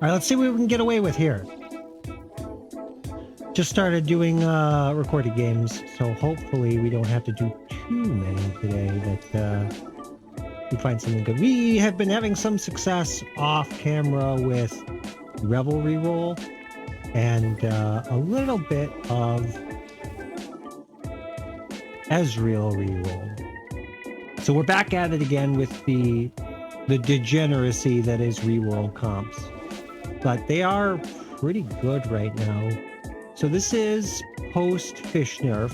All right, let's see what we can get away with here. Just started doing recorded games, so hopefully we don't have to do too many today, that we find something good. We have been having some success off camera with Ezreal Reroll and a little bit of Ezreal Reroll. So we're back at it again with the degeneracy that is reroll comps. But they are pretty good right now. So this is post-fish nerf.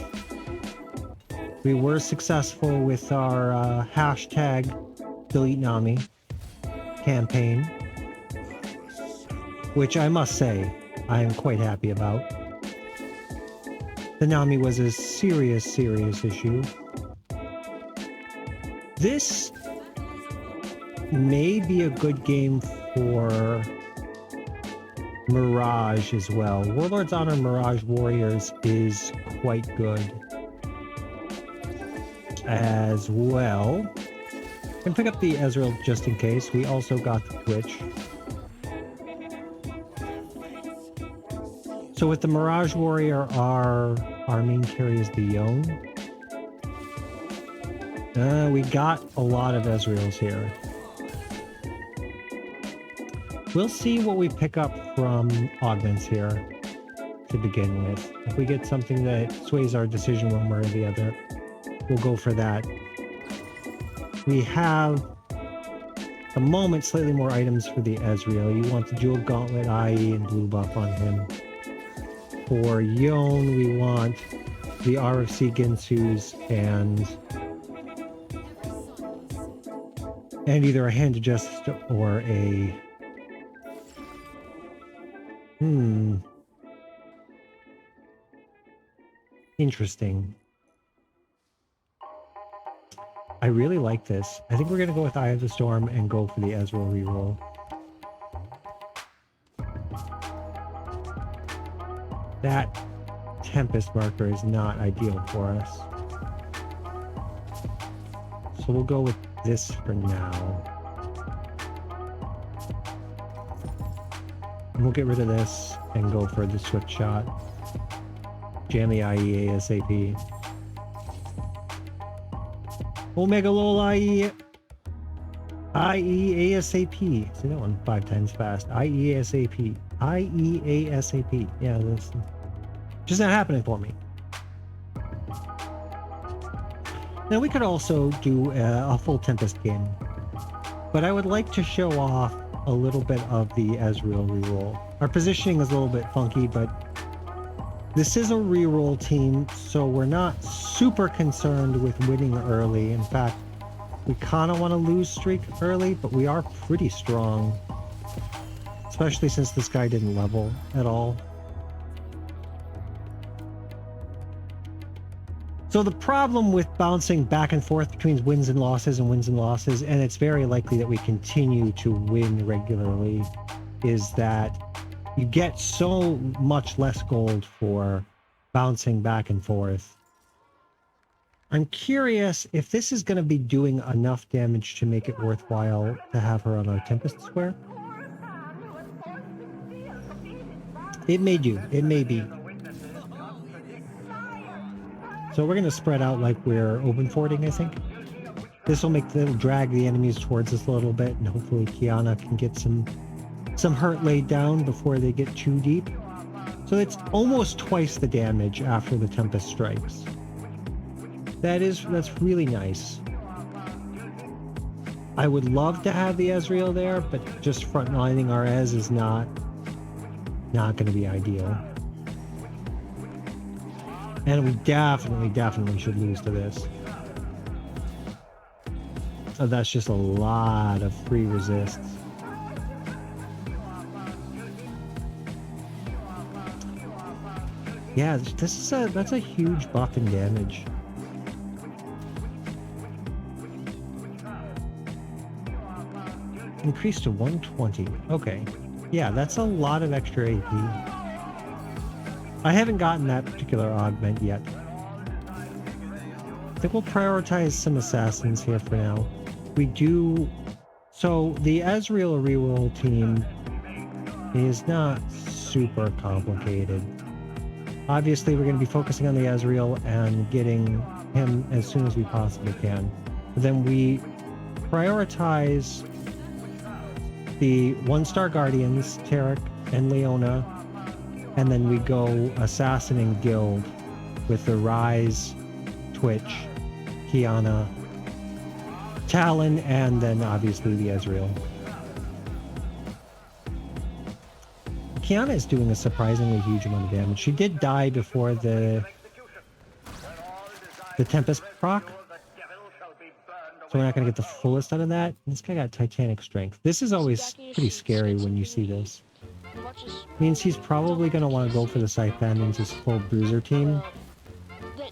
We were successful with our hashtag delete Nami campaign, which I must say I am quite happy about. The Nami was a serious issue. This may be a good game for Mirage as well. Warlord's Honor Mirage Warriors is quite good as well. And pick up the Ezreal just in case. We also got the Twitch. So with the Mirage Warrior, our main carry is the Yone. We got a lot of Ezreals here. We'll see what we pick up from augments here to begin with. If we get something that sways our decision one way or the other, we'll go for that. We have, at the moment, slightly more items for the Ezreal. You want the dual gauntlet, IE, and blue buff on him. For Yone, we want the RFC Ginsu's and either a Hand of Justice or a interesting. I really like this. I think we're going to go with Eye of the Storm and go for the Ezreal Reroll. That Tempest marker is not ideal for us. So we'll go with this for now. And we'll get rid of this and go for the Swift Shot. Jam the IE ASAP. Omega Lol IE. IE ASAP. Say that one 5 times fast. IE ASAP. IE ASAP. Yeah, this just not happening for me. Now we could also do a full Tempest game, but I would like to show off a little bit of the Ezreal reroll. Our positioning is a little bit funky, but this is a reroll team, so we're not super concerned with winning early. In fact, we kind of want to lose streak early, but we are pretty strong, especially since this guy didn't level at all. So the problem with bouncing back and forth between wins and losses, and it's very likely that we continue to win regularly, is that you get so much less gold for bouncing back and forth. I'm curious if this is going to be doing enough damage to make it worthwhile to have her on our Tempest Square. It may do. It may be. So we're going to spread out like we're open forting, I think. This will drag the enemies towards us a little bit, and hopefully Kiana can get some hurt laid down before they get too deep. So it's almost twice the damage after the Tempest strikes. That's really nice. I would love to have the Ezreal there, but just frontlining our Ez is not going to be ideal. And we definitely should lose to this. So that's just a lot of free resists. Yeah, that's a huge buff in damage. Increased to 120. Okay. Yeah, that's a lot of extra AP. I haven't gotten that particular augment yet. I think we'll prioritize some assassins here for now. We do... So, the Ezreal Reroll team is not super complicated. Obviously, we're going to be focusing on the Ezreal and getting him as soon as we possibly can. Then we prioritize the 1-star Guardians, Taric and Leona, and then we go Assassin and Guild with the Rise, Twitch, Kiana, Talon, and then obviously the Ezreal. Kiana is doing a surprisingly huge amount of damage. She did die before the Tempest proc, so we're not going to get the fullest out of that. This guy got Titanic Strength. This is always pretty scary when you see this. Means he's probably going to want to go for the Scythe means his full bruiser team.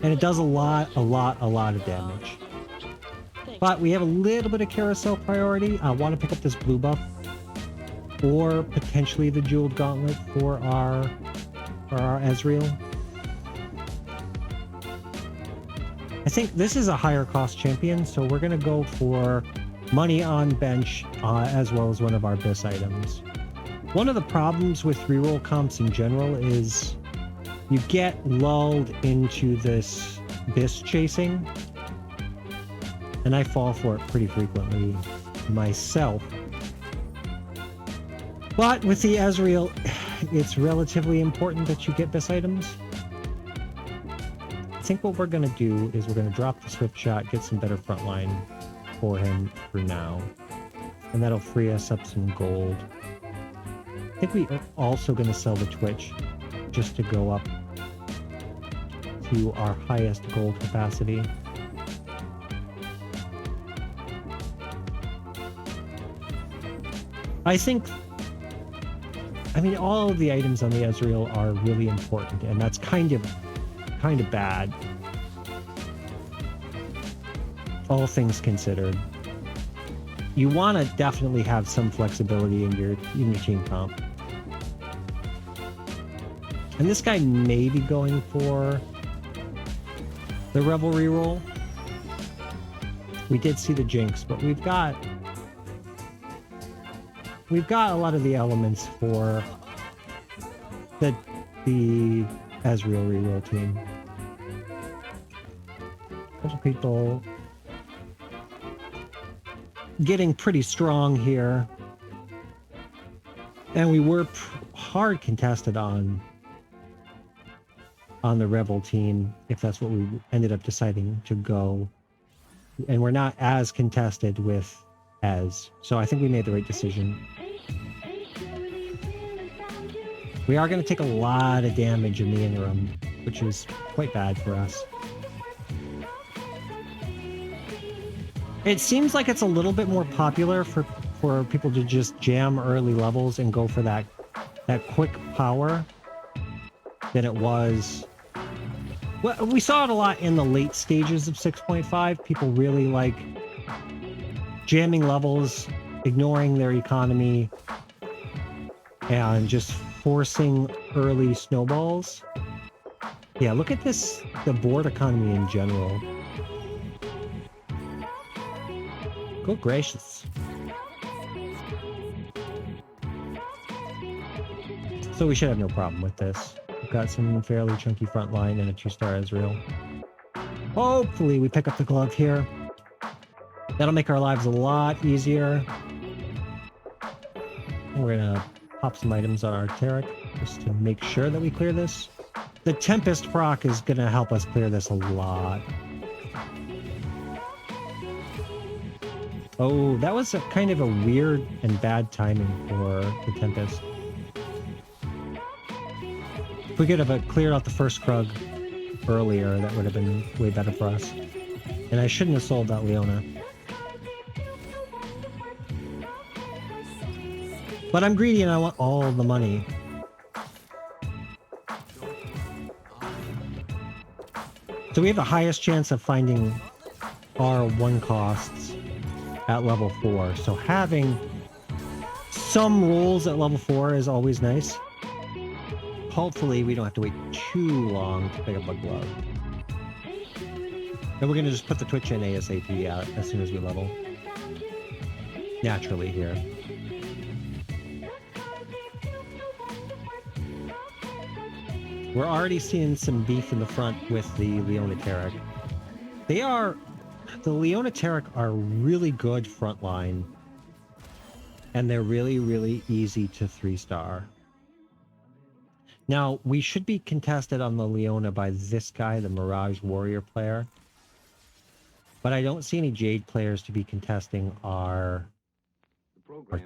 And it does a lot of damage. But we have a little bit of carousel priority. I want to pick up this blue buff. Or potentially the Jeweled Gauntlet for our Ezreal. I think this is a higher cost champion, so we're going to go for money on bench as well as one of our BIS items. One of the problems with reroll comps in general is you get lulled into this BIS chasing, and I fall for it pretty frequently myself. But with the Ezreal, it's relatively important that you get BIS items. I think what we're going to do is we're going to drop the Swift Shot, get some better frontline for him for now. And that'll free us up some gold. I think we are also going to sell the Twitch just to go up to our highest gold capacity. I mean, all of the items on the Ezreal are really important, and that's kind of bad. All things considered. You want to definitely have some flexibility in your team comp. And this guy may be going for the Ezreal Reroll. We did see the Jinx, but we've got a lot of the elements for the Ezreal Reroll team. A couple people getting pretty strong here. And we were hard contested on the Rebel team, if that's what we ended up deciding to go. And we're not as contested with Ez. So I think we made the right decision. We are going to take a lot of damage in the interim, which is quite bad for us. It seems like it's a little bit more popular for people to just jam early levels and go for that quick power than it was. Well, we saw it a lot in the late stages of 6.5. People really like jamming levels, ignoring their economy, and just forcing early snowballs. Yeah, look at this, the board economy in general. Good gracious. So we should have no problem with this. We've got some fairly chunky front line and a 2-star Ezreal. Hopefully we pick up the glove here. That'll make our lives a lot easier. We're gonna pop some items on our Taric just to make sure that we clear this. The Tempest proc is gonna help us clear this a lot. Oh, that was kind of a weird and bad timing for the Tempest. If we could have cleared out the first Krug earlier, that would have been way better for us. And I shouldn't have sold that Leona. But I'm greedy and I want all the money. So we have the highest chance of finding our 1 costs at level 4. So having some rolls at level 4 is always nice. Hopefully we don't have to wait too long to pick up a glove. And we're going to just put the Twitch in ASAP out as soon as we level. Naturally here. We're already seeing some beef in the front with the Leonateric. The Leonateric are really good frontline. And they're really, really easy to 3-star. Now, we should be contested on the Leona by this guy, the Mirage Warrior player. But I don't see any Jade players to be contesting our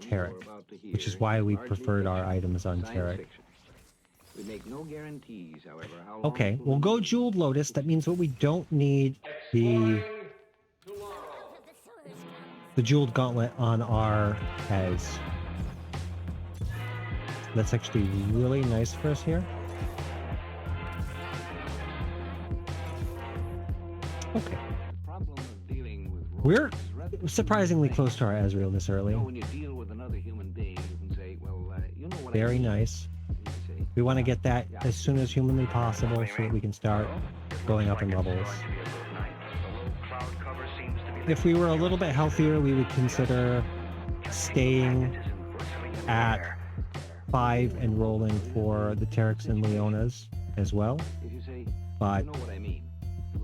Taric, which is why we preferred our items on Taric. We make no guarantees, however, how long Okay, we'll go Jeweled Lotus. That means that we don't need the Jeweled Gauntlet on our Ez. That's actually really nice for us here. Okay. We're surprisingly close to our Ezreal this early. Very nice. We want to get that as soon as humanly possible so that we can start going up in levels. If we were a little bit healthier, we would consider staying at 5 and rolling for the Tarics and Leonas as well. But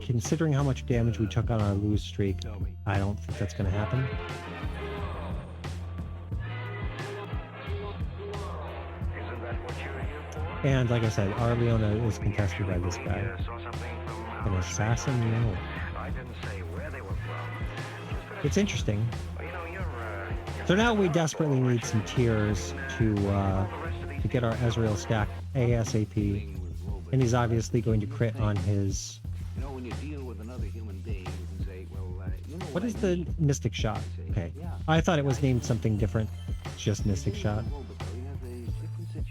considering how much damage we took on our lose streak, I don't think that's going to happen. And like I said, our Leona is contested by this guy. An assassin, no. It's interesting. So now we desperately need some tiers to get our Ezreal stack ASAP. And he's obviously going to crit on his... What is the Mystic Shot? Okay. I thought it was named something different. It's just Mystic Shot.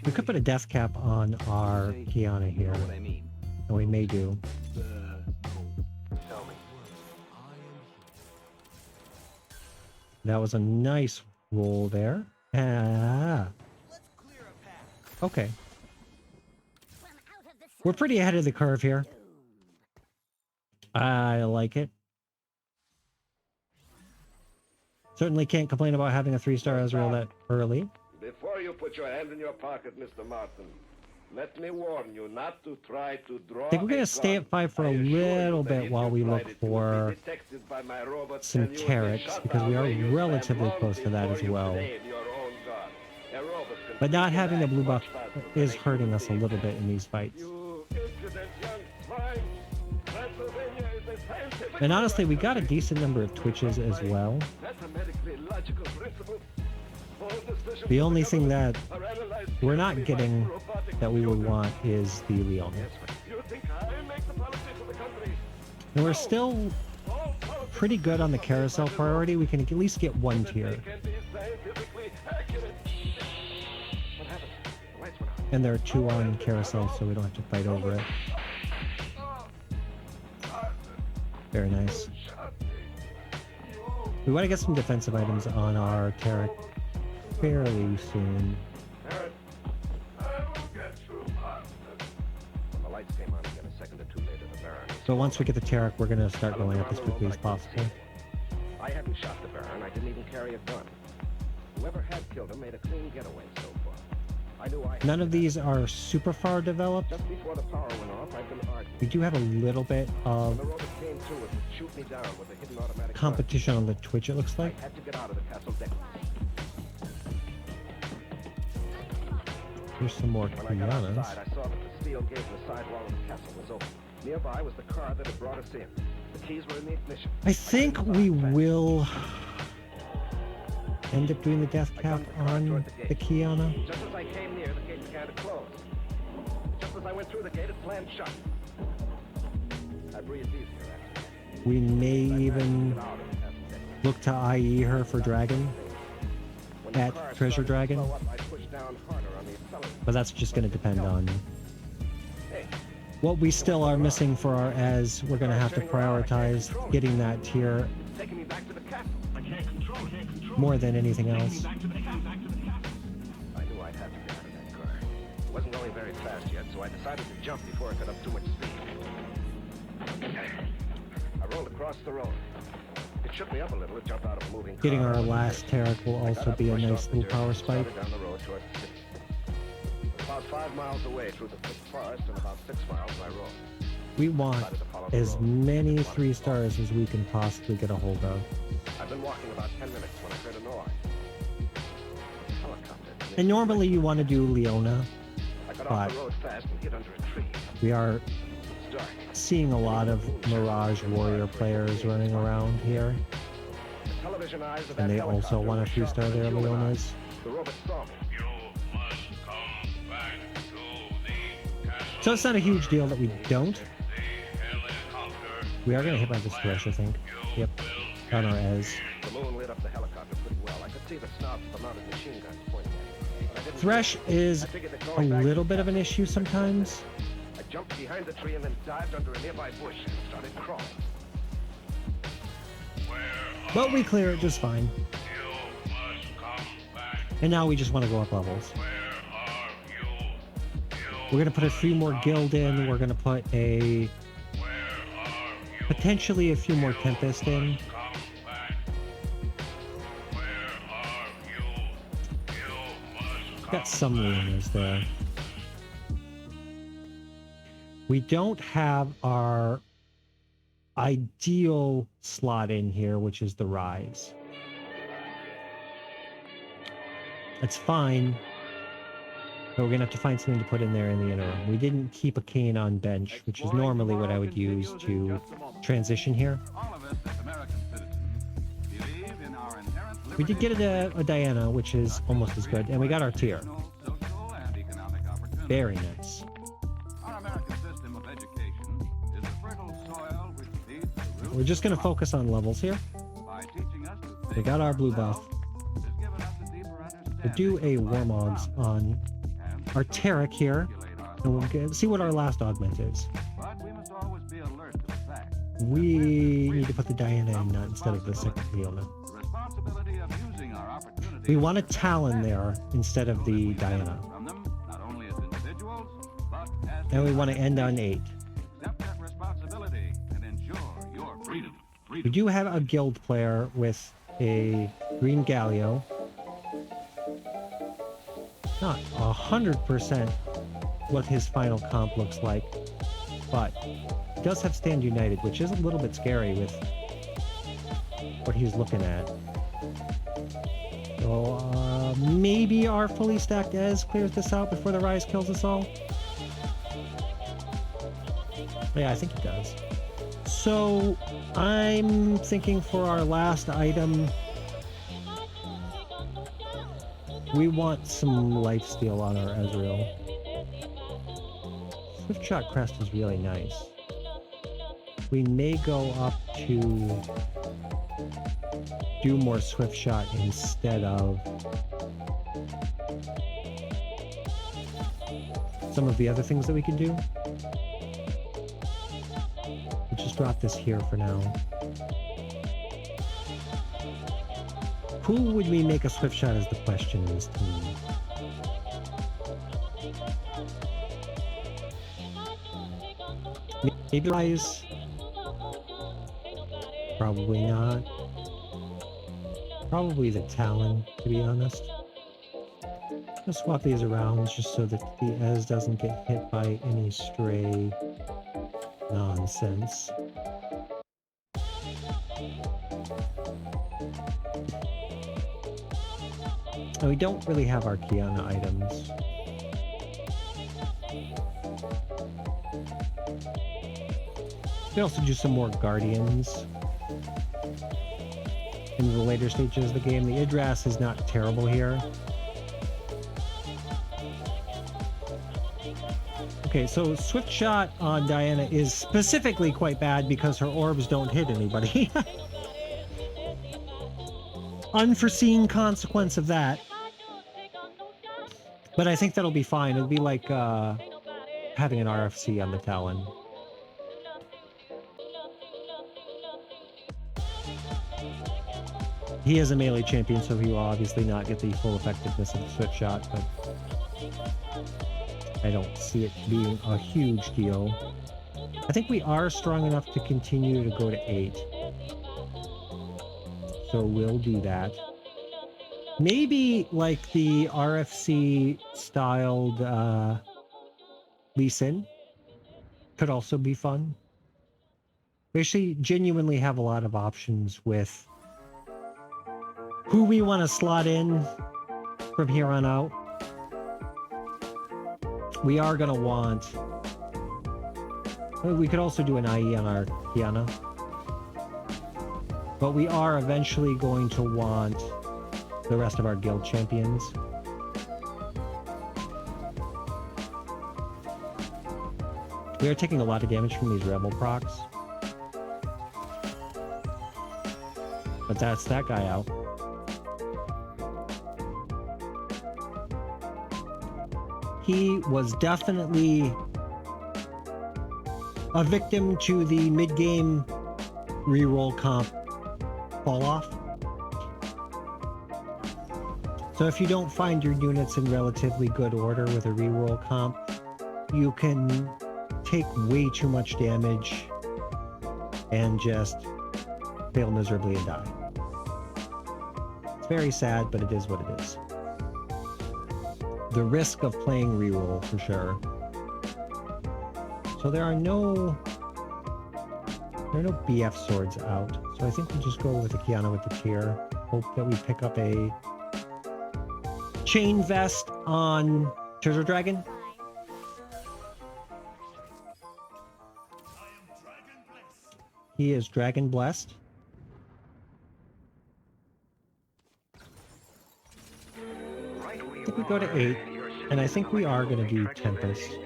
We could put a death cap on our Kiana here. And we may do. That was a nice roll there. Okay. We're pretty ahead of the curve here. I like it. Certainly can't complain about having a 3-star Ezreal that early. Before you put your hand in your pocket, Mr. Martin, let me warn you not to try to draw. I think we're going to stay at 5 for a little bit while we look for some Tarics, because we are relatively close to that as well. But not having the blue buff is hurting us a little bit in these fights. And honestly, we got a decent number of Twitches as well. The only thing that we're not getting that we would want is the Leona. And we're still pretty good on the carousel priority. We can at least get 1 tier. And there are 2 on carousel, so we don't have to fight over it. Very nice. We want to get some defensive items on our Taric fairly soon. So once we get the Taric, we're going to start going up as quickly as possible. I hadn't shot the Baron. I didn't even carry a gun. Whoever had killed him made a clean getaway so far. I knew None of these are super far developed. Just before the power went off, I've been arguing. We do have a little bit of competition on the Twitch, it looks like. I had to get out of the castle deck. Here's some more When I got Kianas. outside, I saw that the steel gate in the sidewall of the castle was open. Nearby was the car that had brought us in. The keys were in the ignition. I think we will end up doing the death cap on the Kiana. Just as I came near, the gate began to close. Just as I went through the gate, it slammed shut. I breathed easier after. We may even look to IE her for Dragon at Treasure Dragon. But that's just going to depend on what we still are missing for our Ez. We're going to have to prioritize getting that tier more than anything else. I knew I'd have to get out of that car. It wasn't going very fast yet, so I decided to jump before it got up too much speed. I rolled across the road. It shook me up a little to jump out of a moving car. Getting our last Taric will also be a nice little power spike. Down the road towards the city. The about 5 miles away through the thick forest and about 6 miles by road. We want as many 3 stars as we can possibly get a hold of. I've been walking about 10 minutes when I heard a noise. Helicopter. And normally you want to do Leona, I got but off the road fast and hid under a tree. we are It's dark. seeing a lot of Mirage Warrior players running around here, The television eyes of and that they also helicopter want were to 3-star sharper their than you and I. Leonas. The robot saw me. So it's not a huge deal that we don't. We are going to hit by this Thresh, I think. Yep, on our Ez. The moon lit up the helicopter pretty well. I could see the snouts of the mounted machine guns pointing at me. But I didn't Thresh is I figured that a going back little to bit of an the issue sometimes, I jumped behind the tree and then dived under a nearby bush and started crawling. but we clear it just fine. And now we just want to go up levels. We're going to put a few more guild in. We're going to put potentially a few more Tempest in. Got some Leonas there. We don't have our ideal slot in here, which is the Rise. That's fine. But we're going to have to find something to put in there in the interim. We didn't keep a Kane on bench, which is normally what I would use to transition here. We did get a Diana, which is almost as good, and we got our tier. Very nice. We're just going to focus on levels here. We got our blue buff. We'll do a Warmogs on our Taric here, and we'll see what our last augment is. We need to put the Diana in instead of the second Leona. We want a Talon there instead of the Diana. And we want to end on 8. We do have a guild player with a green Galio. Not 100% what his final comp looks like, but he does have Stand United, which is a little bit scary with what he's looking at. So maybe our fully stacked Ez clears this out before the Rise kills us all. Yeah, I think it does. So I'm thinking for our last item, we want some lifesteal on our Ezreal. Swift Shot Crest is really nice. We may go up to do more Swift Shot instead of some of the other things that we can do. We'll just drop this here for now. Who would we make a Swift Shot is the question in this team. Maybe Rise? Probably not. Probably the Talon, to be honest. I'll swap these around just so that the Ez doesn't get hit by any stray nonsense. And we don't really have our Kiana items. We also do some more Guardians in the later stages of the game. The Idras is not terrible here. Okay, so Swift Shot on Diana is specifically quite bad because her orbs don't hit anybody. Unforeseen consequence of that. But I think that'll be fine. It'll be like having an RFC on the Talon. He is a melee champion, so he will obviously not get the full effectiveness of the Swift Shot, but I don't see it being a huge deal. I think we are strong enough to continue to go to 8. So we'll do that. Maybe like the RFC styled Lee Sin could also be fun. We actually genuinely have a lot of options with who we want to slot in from here on out. We are going to want... We could also do an IE on our Kiana. But we are eventually going to want the rest of our guild champions. We are taking a lot of damage from these rebel procs. But that's that guy out. He was definitely a victim to the mid-game reroll comp fall off. So if you don't find your units in relatively good order with a reroll comp, you can take way too much damage and just fail miserably and die. It's very sad, but it is what it is. The risk of playing reroll for sure. So there are no BF swords out. So I think we'll just go with the Kiana with the tier. Hope that we pick up a chain vest on Treasure Dragon. He is Dragon Blessed. I think we go to 8, and I think we are going to do Tempest.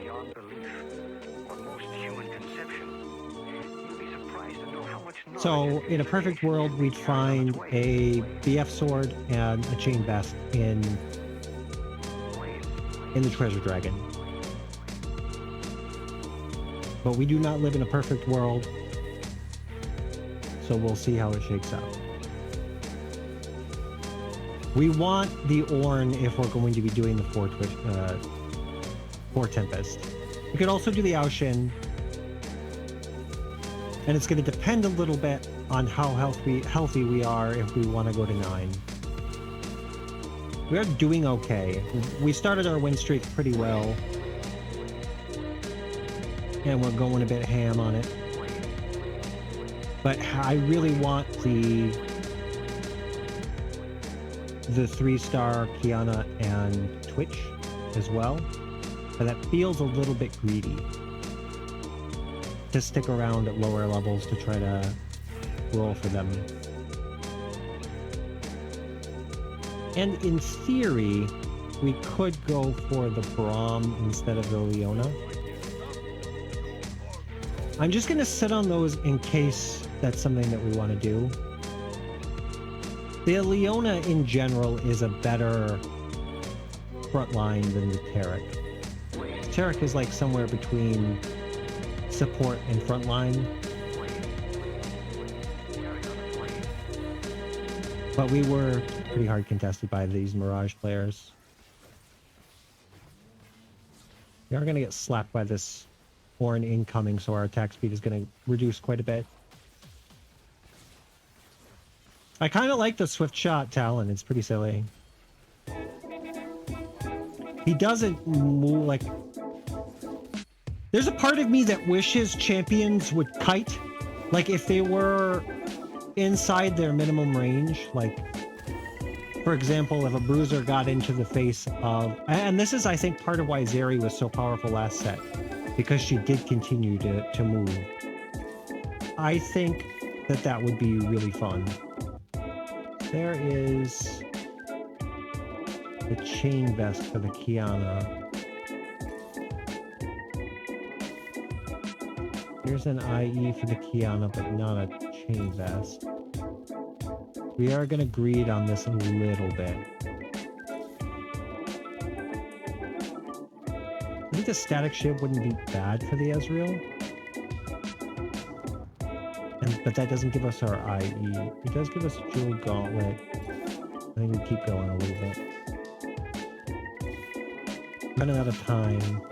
So, in a perfect world, we'd find a BF sword and a chain vest in the Treasure Dragon. But we do not live in a perfect world, so we'll see how it shakes out. We want the Ornn if we're going to be doing the 4 Tempest. We could also do the Aoshin. And it's going to depend a little bit on how healthy we are if we want to go to 9. We are doing okay. We started our win streak pretty well. And we're going a bit ham on it. But I really want the 3-star Kiana and Twitch as well. But that feels a little bit greedy to stick around at lower levels to try to roll for them. And in theory, we could go for the Braum instead of the Leona. I'm just going to sit on those in case that's something that we want to do. The Leona in general is a better frontline than the Taric. Taric is like somewhere between support and frontline. But we were pretty hard contested by these Mirage players. We are going to get slapped by this Ornn incoming, so our attack speed is going to reduce quite a bit. I kind of like the Swift Shot Talon. It's pretty silly. He doesn't move like... There's a part of me that wishes champions would kite. Like if they were inside their minimum range. Like, for example, if a bruiser got into the face of... And this is, I think, part of why Zeri was so powerful last set. Because she did continue to move. I think that would be really fun. There is the chain vest for the Kiana. Here's an IE for the Kiana, but not a chain vest. We are going to greed on this a little bit. I think the static shiv wouldn't be bad for the Ezreal. But that doesn't give us our IE. It does give us a Jewel Gauntlet. I think we keep going a little bit. Running out of time.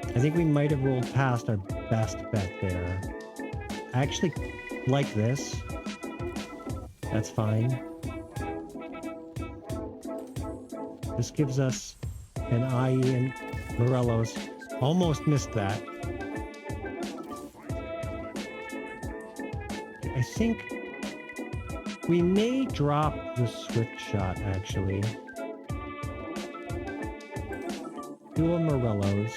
I think we might have rolled past our best bet there. I actually like this. That's fine. This gives us an IE and Morello's. Almost missed that. I think we may drop the Swift Shot, actually. Do a Morello's.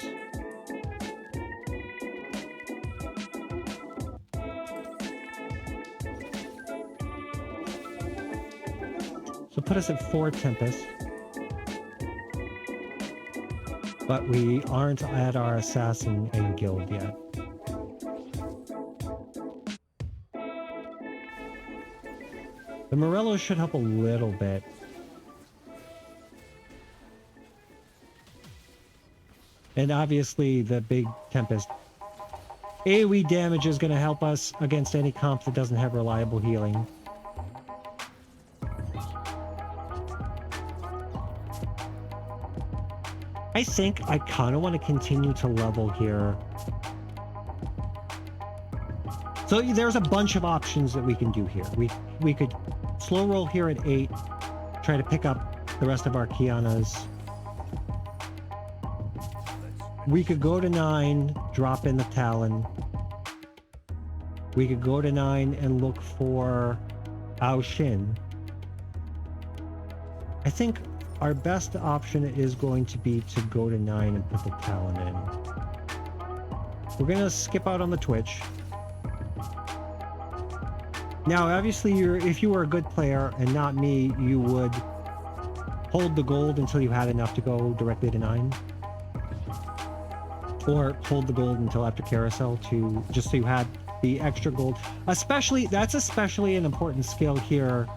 So put us at 4 Tempest. But we aren't at our Assassin and Guild yet. The Morello should help a little bit. And obviously the big Tempest. AoE damage is going to help us against any comp that doesn't have reliable healing. I think I kind of want to continue to level here. So there's a bunch of options that we can do here. We could slow roll here at 8, try to pick up the rest of our Kianas. We could go to 9, drop in the Talon. We could go to 9 and look for Ao Shin. I think our best option is going to be to go to 9 and put the Talon in. We're going to skip out on the Twitch. Now, obviously, if you were a good player and not me, you would hold the gold until you had enough to go directly to 9. Or hold the gold until after carousel to just so you had the extra gold. That's especially an important skill here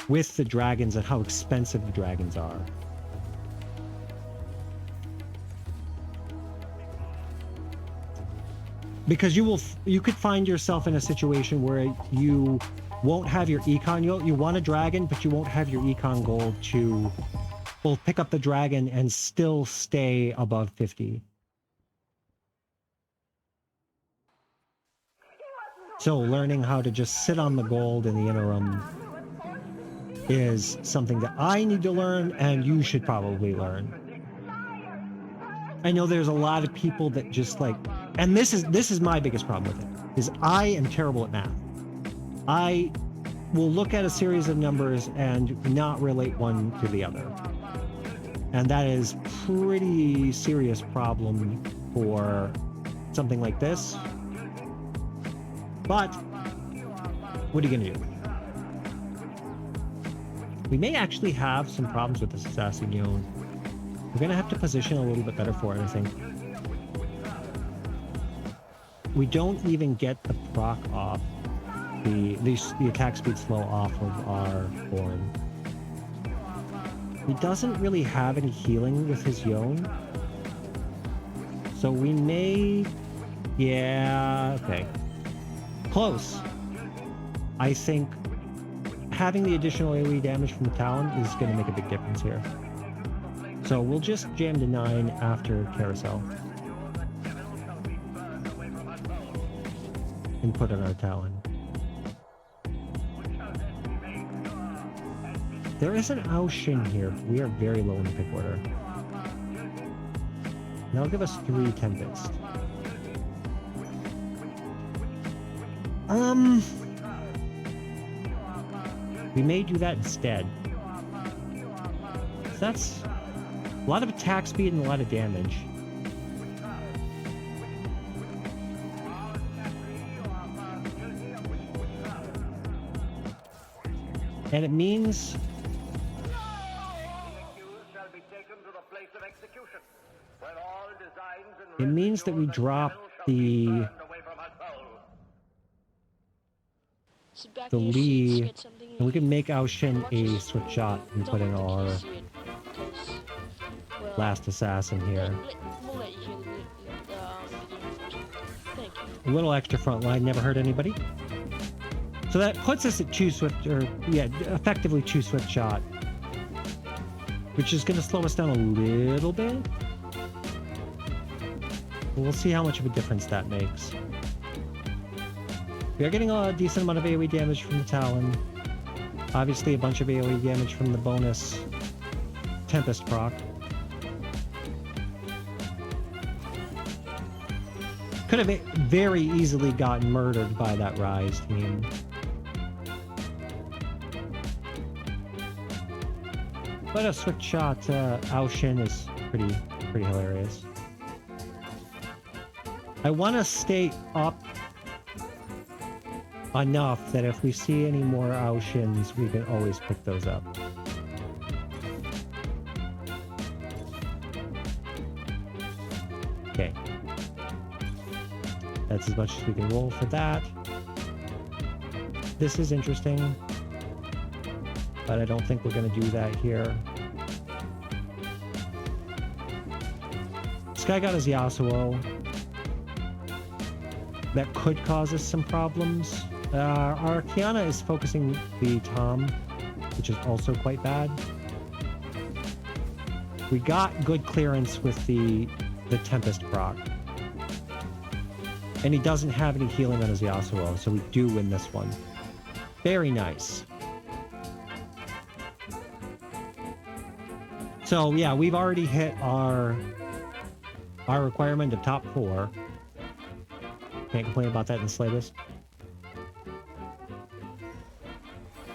with the dragons and how expensive the dragons are. Because you could find yourself in a situation where you won't have your econ. You want a dragon, but you won't have your econ gold to both pick up the dragon and still stay above 50. So learning how to just sit on the gold in the interim is something that I need to learn, and you should probably learn. I know there's a lot of people that just like, and this is my biggest problem with it, is I am terrible at math. I will look at a series of numbers and not relate one to the other. And that is pretty serious problem for something like this. But what are you gonna do? We may actually have some problems with this Assassin Yone. We're gonna have to position a little bit better for it, I think. We don't even get the proc off, the attack speed slow off of our Born. He doesn't really have any healing with his Yone. So we may... Yeah, okay. Close. I think having the additional AoE damage from the Talon is going to make a big difference here. So we'll just jam to 9 after Carousel. And put on our Talon. There is an Ao Shin here. We are very low in the pick order. And that'll give us 3 Tempest. We may do that instead. So that's a lot of attack speed and a lot of damage. And it means that we drop the Lee, and we can make Ao Shin a switch shot and put in our last assassin here. A little extra front line, never hurt anybody. So that puts us at 2 swift, or yeah, effectively 2 swift shot, which is going to slow us down a little bit. We'll see how much of a difference that makes. We are getting a decent amount of AoE damage from the Talon. Obviously, a bunch of AoE damage from the bonus Tempest proc. Could have very easily gotten murdered by that Rise team. But a switch shot Aoshin is pretty hilarious. I want to stay up enough that if we see any more Aoshins, we can always pick those up. Okay. That's as much as we can roll for that. This is interesting, but I don't think we're going to do that here. This guy got his Yasuo. That could cause us some problems. Our Kiana is focusing the Tom, which is also quite bad. We got good clearance with the Tempest proc. And he doesn't have any healing on his Yasuo, so we do win this one. Very nice. So yeah, we've already hit our requirement of top 4. Can't complain about that in the slightest.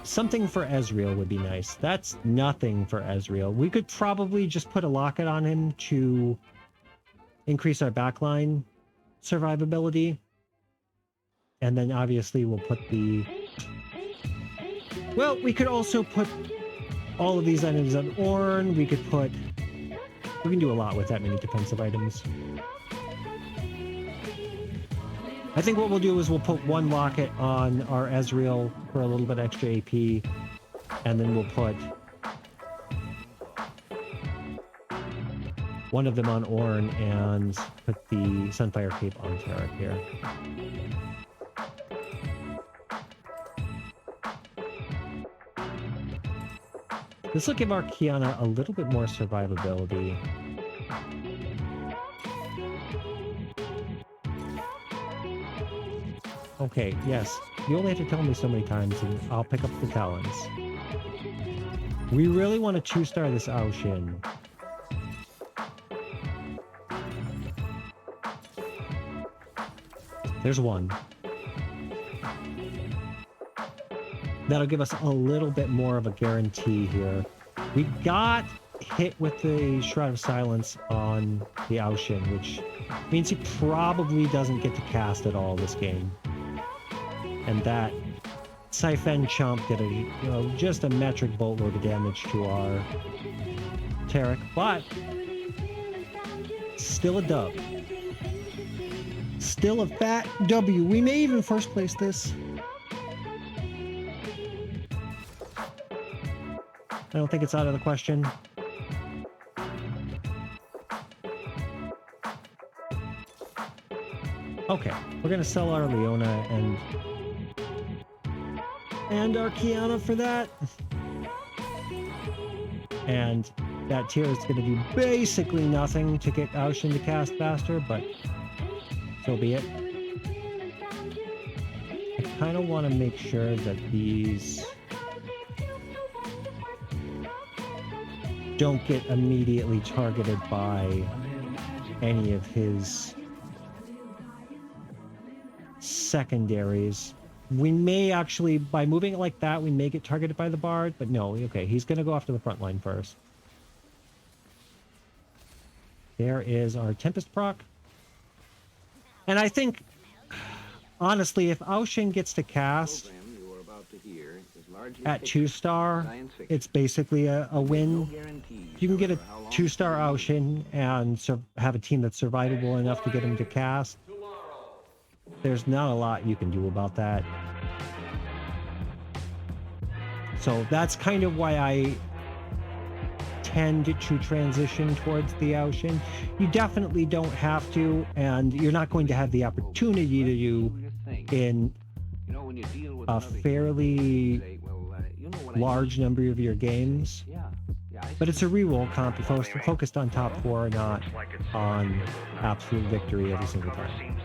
Something for Ezreal would be nice. That's nothing for Ezreal. We could probably just put a locket on him to increase our backline survivability. And then obviously we'll put the... Well, we could also put all of these items on Ornn. We could put... We can do a lot with that many defensive items. I think what we'll do is we'll put one locket on our Ezreal for a little bit extra AP, and then we'll put one of them on Ornn and put the Sunfire Cape on Tarek here. This will give our Kiana a little bit more survivability. Okay, yes. You only have to tell me so many times and I'll pick up the talons. We really want to 2-star this Aoshin. There's one. That'll give us a little bit more of a guarantee here. We got hit with the Shroud of Silence on the Aoshin, which means he probably doesn't get to cast at all this game. And that Siphon Chomp did just a metric boatload of damage to our Tarek, but still a dub. Still a fat W. We may even first place this. I don't think it's out of the question. Okay, we're gonna sell our Leona and our Kiana for that. And that tier is going to do basically nothing to get Aoshin to cast faster, but so be it. I kind of want to make sure that these don't get immediately targeted by any of his secondaries. We may actually, by moving it like that, we may get targeted by the Bard, but no, okay, he's going to go after the front line first. There is our Tempest proc. And I think, honestly, if Aoshin gets to cast at 2-star, it's basically a win. You can get a 2-star Aoshin and have a team that's survivable enough to get him to cast. There's not a lot you can do about that. So that's kind of why I tend to transition towards the Aoshin. You definitely don't have to, and you're not going to have the opportunity to do in a fairly large number of your games. But it's a reroll comp focused on top 4, not on absolute victory every single time.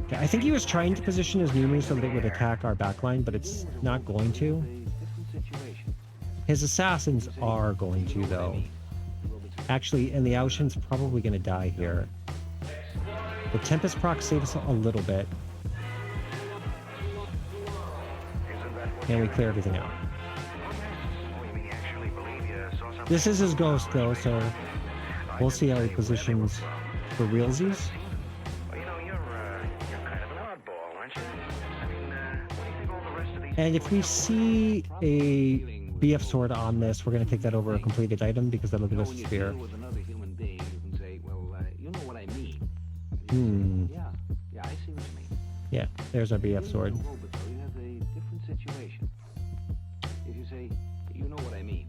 Okay, I think he was trying to position his Mumu so that it would attack our backline, but it's not going to. His assassins are going to, though. Actually, and the Aoshin's probably going to die here. The Tempest proc saves us a little bit. And we clear everything out. This is his ghost, though, so we'll see how he positions for realsies. And if we see a BF sword on this, we're going to take that over a completed item because that'll give us a spear. Yeah, I see what you mean. Yeah, there's our BF sword. You have a different situation. If you say, you know what I mean.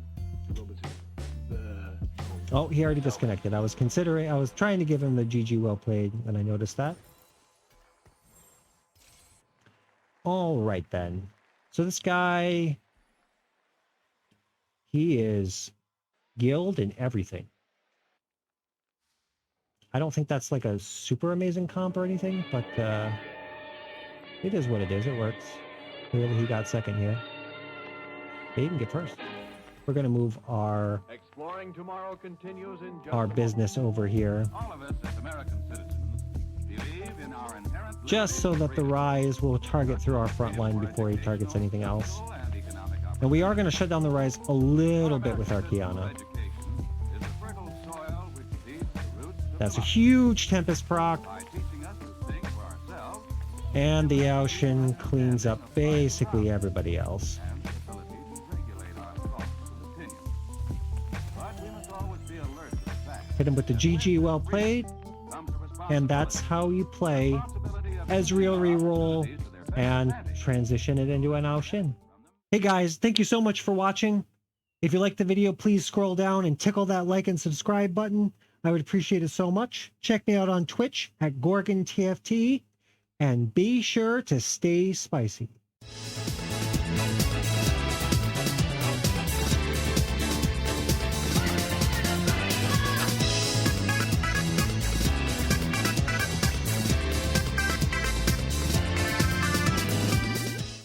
Oh, he already disconnected. I was trying to give him the GG well played, and I noticed that. All right, then. So this guy, he is guild and everything. I don't think that's like a super amazing comp or anything, but it is what it is. It works. Clearly he got second here. He can get first. We're going to move our business over here. All of us as American citizens believe in our inherent Just so that the Rise will target through our front line before he targets anything else. And we are going to shut down the Rise a little bit with our Kiana. That's a huge Tempest proc. And the Aoshin cleans up basically everybody else. Hit him with the GG well played. And that's how you play Ezreal Reroll and transition it into an Aoshin. Hey guys, thank you so much for watching. If you liked the video, please scroll down and tickle that like and subscribe button. I would appreciate it so much. Check me out on Twitch at GorgonTFT. And be sure to stay spicy.